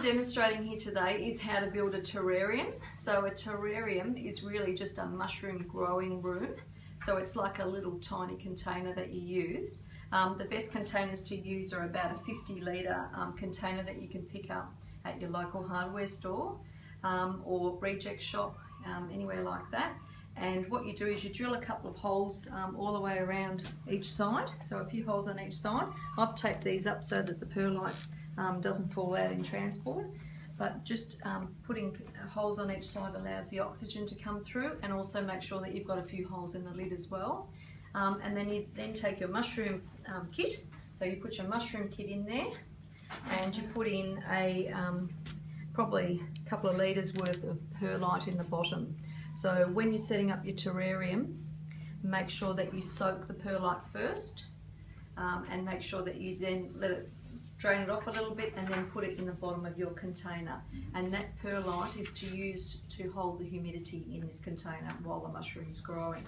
demonstrating here today is how to build a terrarium. So a terrarium is really just a mushroom growing room. So it's like a little tiny container that you use. The best containers to use are about a 50-litre container that you can pick up at your local hardware store or reject shop, anywhere like that. And what you do is you drill a couple of holes all the way around each side, so a few holes on each side. I've taped these up so that the perlite doesn't fall out in transport, but just putting holes on each side allows the oxygen to come through, and also make sure that you've got a few holes in the lid as well. And then you take your mushroom kit, so you put your mushroom kit in there, and you put in a probably a couple of litres worth of perlite in the bottom. So when you're setting up your terrarium, make sure that you soak the perlite first, and make sure that you then drain it off a little bit and then put it in the bottom of your container. And that perlite is to use to hold the humidity in this container while the mushroom is growing.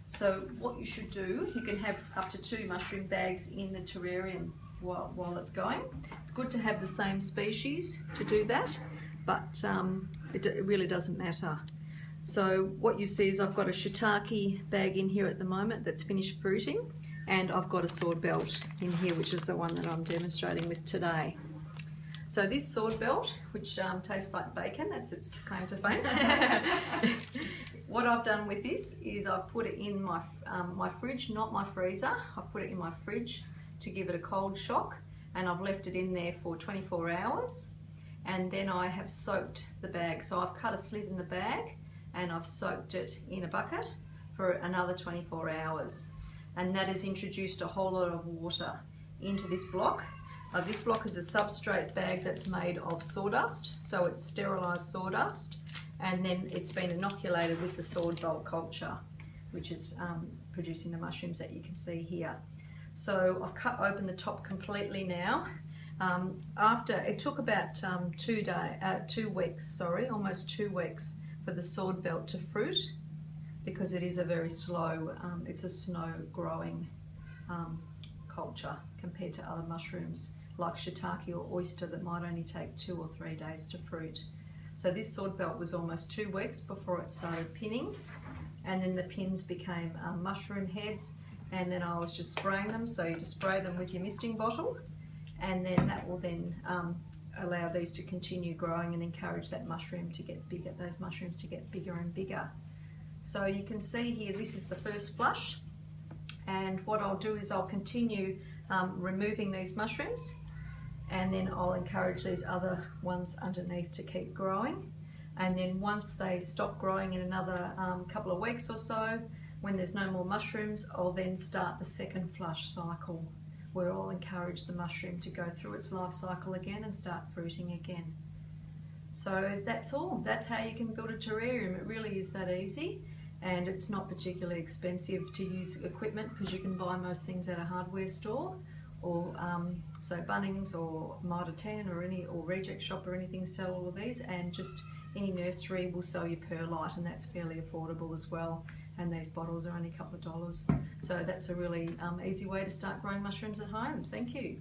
So what you should do, you can have up to 2 mushroom bags in the terrarium while it's going. It's good to have the same species to do that, but it really doesn't matter. So what you see is I've got a shiitake bag in here at the moment that's finished fruiting, and I've got a sword belt in here, which is the one that I'm demonstrating with today. So this sword belt, which tastes like bacon, that's its claim to fame. What I've done with this is I've put it in my, my fridge, not my freezer. I've put it in my fridge to give it a cold shock, and I've left it in there for 24 hours. And then I have soaked the bag. So I've cut a slit in the bag, and I've soaked it in a bucket for another 24 hours. And that has introduced a whole lot of water into this block. This block is a substrate bag that's made of sawdust, so it's sterilised sawdust, and then it's been inoculated with the sword belt culture, which is producing the mushrooms that you can see here. So I've cut open the top completely now. After it took about 2 weeks, almost 2 weeks for the sword belt to fruit, because it is a very slow, it's a slow growing culture compared to other mushrooms like shiitake or oyster that might only take 2 or 3 days to fruit. So this sword belt was almost 2 weeks before it started pinning, and then the pins became mushroom heads, and then I was just spraying them. So you just spray them with your misting bottle, and then that will then allow these to continue growing and encourage that mushroom to get bigger, those mushrooms to get bigger and bigger. So you can see here, this is the first flush, and what I'll do is I'll continue removing these mushrooms, and then I'll encourage these other ones underneath to keep growing. And then once they stop growing in another couple of weeks or so, when there's no more mushrooms, I'll then start the second flush cycle, where I'll encourage the mushroom to go through its life cycle again and start fruiting again. So that's all. That's how you can build a terrarium. It really is that easy, and it's not particularly expensive to use equipment, because you can buy most things at a hardware store, or so Bunnings or Mitre 10 or Reject Shop or anything sell all of these, and just any nursery will sell you perlite, and that's fairly affordable as well, and these bottles are only a couple of dollars. So that's a really easy way to start growing mushrooms at home. Thank you.